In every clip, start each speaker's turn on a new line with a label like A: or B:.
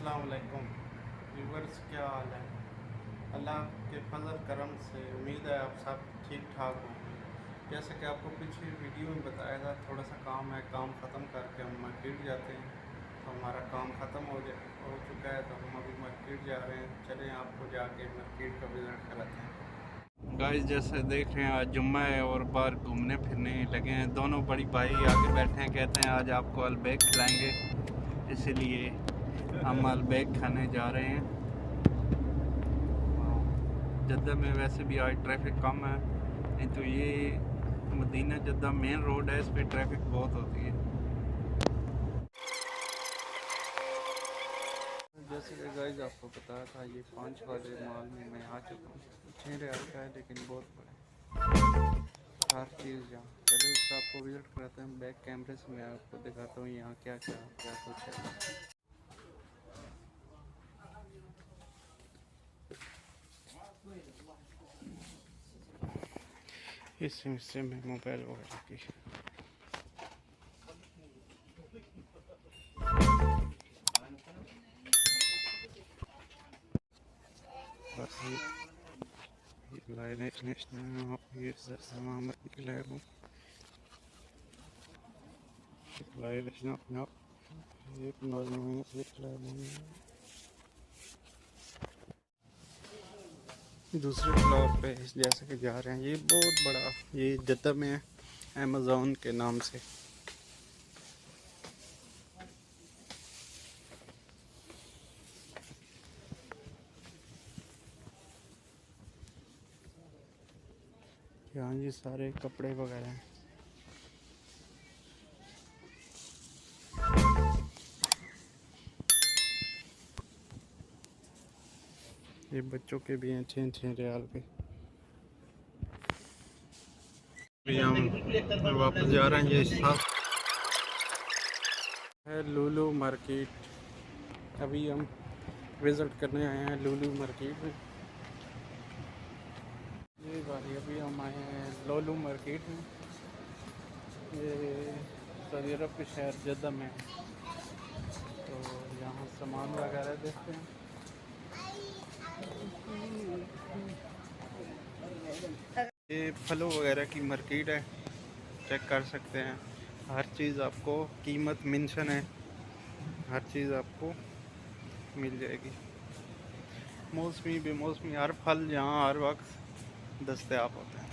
A: अस्सलाम वालेकुम व्यूवर्स, क्या हाल है। अल्लाह के फजल करम से उम्मीद है आप सब ठीक ठाक होंगे। जैसे कि आपको पिछली वीडियो में बताया था, थोड़ा सा काम है, काम ख़त्म करके हम मार्केट जाते हैं। तो हमारा काम ख़त्म हो चुका है, तो हम अभी मार्केट जा रहे हैं। चलें आपको जाके मार्केट का विज़िट कराते हैं। गाइस, जैसे देख रहे हैं आज जुम्मा है और बाहर घूमने फिरने लगे हैं। दोनों बड़ी भाई आगे बैठे हैं, कहते हैं आज आपको अलबैक खिलाएंगे, इसीलिए हम अलबैक खाने जा रहे हैं। जद्दा में वैसे भी आज ट्रैफिक कम है, नहीं तो ये मदीना जद्दा मेन रोड है, इस पर ट्रैफिक बहुत होती है। जैसे कि गाइस आपको बताया था, ये 5 वाले मॉल में मैं आ चुका हूँ। 6 रियाल का है लेकिन बहुत बड़ा, हर चीज़ यहाँ। चलिए इसका आपको विजिट कराते हैं। बैक कैमरे से मैं आपको दिखाता हूँ यहाँ क्या क्या क्या कुछ है। इस हिस्से में मोबाइल वगैरह की दूसरे फ्लोर पे जैसे कि जा रहे हैं। ये बहुत बड़ा, ये जद्दा में है, अमेज़ॉन के नाम से। यहाँ ये सारे कपड़े वगैरह हैं। ये बच्चों के भी हैं 6 रियाल के। हम वापस जा रहे हैं। ये साफ है लुलु मार्केट। अभी हम विज़िट करने आए हैं लुलु मार्केट में। ये भाई अभी हम आए हैं लुलु मार्केट में। ये सऊदी अरब के शहर जद्दा में है, तो यहाँ सामान वगैरह देखते हैं। ये फलों वगैरह की मार्केट है, चेक कर सकते हैं। हर चीज़ आपको कीमत मेंशन है, हर चीज़ आपको मिल जाएगी। मौसमी बेमौसमी हर फल यहाँ हर वक्त दस्तयाब होता है।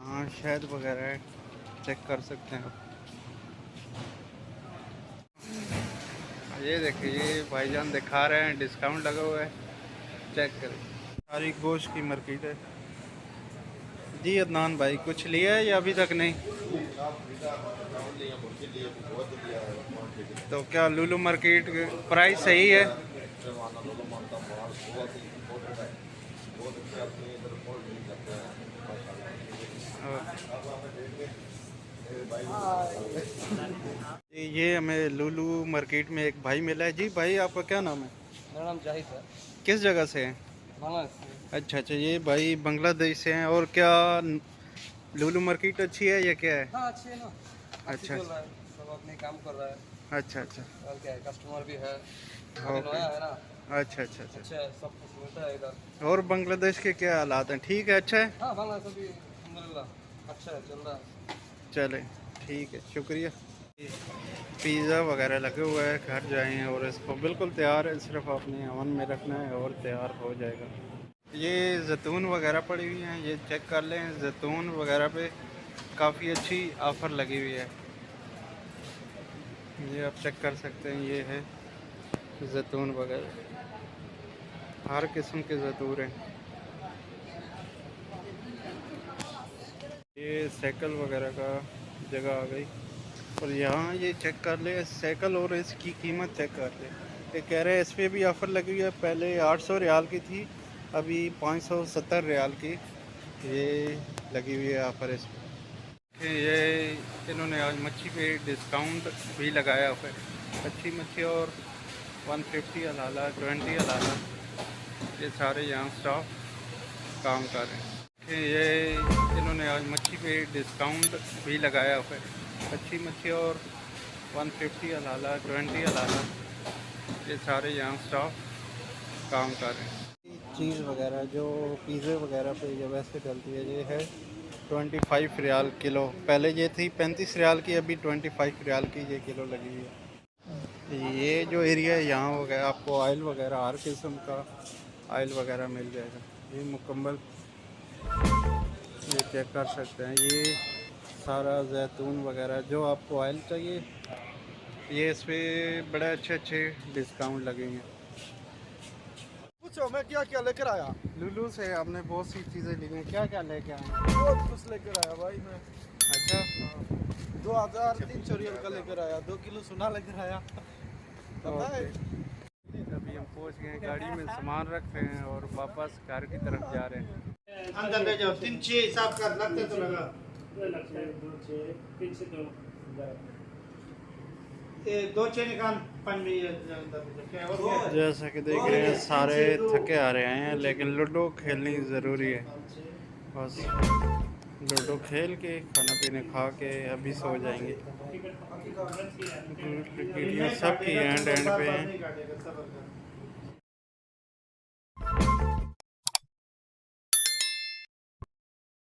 A: यहाँ शहद वगैरह है, चेक कर सकते हैं आप। ये देखिए, ये भाईजान दिखा रहे हैं डिस्काउंट लगा हुआ है, चेक करें। सारी गोश्त की मार्केट है जी। अदनान भाई कुछ लिया है या अभी तक नहीं? तो क्या लुलु मार्केट प्राइस सही है? ये हमें लुलु मार्केट में एक भाई मिला है। जी भाई, आपका क्या नाम है?
B: मेरा नाम जाहिद है।
A: किस जगह से हैं? अच्छा अच्छा, ये भाई बांग्लादेश से हैं। और क्या लुलु मार्केट अच्छी है या क्या है?
B: हाँ, अच्छी है ना।
A: अच्छा
B: चल रहा है, सब अपने काम कर रहा है।
A: अच्छा अच्छा।
B: और क्या है, कस्टमर भी है,
A: ओके।
B: नया है ना।
A: अच्छा अच्छा अच्छा।
B: अच्छा है, सब कुछ मिलता है इधर।
A: और बांग्लादेश के क्या हालात हैं? ठीक है, अच्छा है।
B: हाँ, बांग्लादेश भी अल्हम्दुलिल्लाह अच्छा है, चल रहा है।
A: चले ठीक है, शुक्रिया। पिज़्ज़ा वगैरह लगे हुए हैं, घर जाएं और इसको बिल्कुल तैयार है, सिर्फ आपने ओवन में रखना है और तैयार हो जाएगा। ये जैतून वगैरह पड़ी हुई हैं, ये चेक कर लें। जैतून वगैरह पे काफ़ी अच्छी ऑफ़र लगी हुई है, ये आप चेक कर सकते हैं। ये है जैतून वगैरह, हर किस्म के जैतून हैं। ये साइकिल वगैरह का जगह आ गई। और यहाँ ये चेक कर ले साइकिल और इसकी कीमत चेक कर ले। ये कह रहे हैं इस पर भी ऑफ़र लगी हुई है, पहले 800 रियाल की थी, अभी 570 रियाल की ये लगी हुई है ऑफ़र इस पर। ये इन्होंने आज मच्छी पे डिस्काउंट भी लगाया हुआ है। अच्छी मच्छी और 150 हलाला, 20 हलाला, ये सारे यहाँ स्टाफ काम कर रहे हैं। ये इन्होंने आज मच्छी पे डिस्काउंट भी लगाया हुआ है। अच्छी मच्छी और 150 हलाला, 20 हलाला, ये सारे यहाँ स्टाफ काम कर रहे हैं। चीज़ वगैरह जो पिज़्ज़े वगैरह पे जो वैसे डलती है, ये है 25 रियाल किलो। पहले ये थी 35 रियाल की, अभी 25 रियाल की ये किलो लगी हुई है। ये जो एरिया है यहाँ वगैरह आपको ऑयल वगैरह हर किस्म का ऑयल वगैरह मिल जाएगा। ये मुकम्मल ये चेक कर सकते हैं, ये सारा जैतून वगैरह जो आपको ऑयल चाहिए, ये इस पर बड़े अच्छे डिस्काउंट लगे हैं।
B: पूछो मैं क्या क्या लेकर आया।
A: लुलू से आपने बहुत सी चीज़ें ली हैं, क्या क्या लेके आए हैं?
B: बहुत कुछ लेकर आया भाई मैं।
A: अच्छा,
B: 2300 रियल का लेकर आया, 2 किलो सोना लेकर आया। पता है
A: अभी हम पहुंच गए हैं, गाड़ी में सामान रख रहे हैं और वापस घर की तरफ जा रहे हैं।
C: अंदर ले जाओ, 3-6 हिसाब कर लगते तो लगा। ये 2 6 निकाल 5 में ये अंदर क्या और क्या?
A: जैसा कि देख रहे हैं सारे थके आ रहे हैं, लेकिन लूडो खेलनी ज़रूरी है। बस लूडो खेल के खाना पीने खा के अभी सो जाएंगे। वीडियो सबकी एंड पे हैं।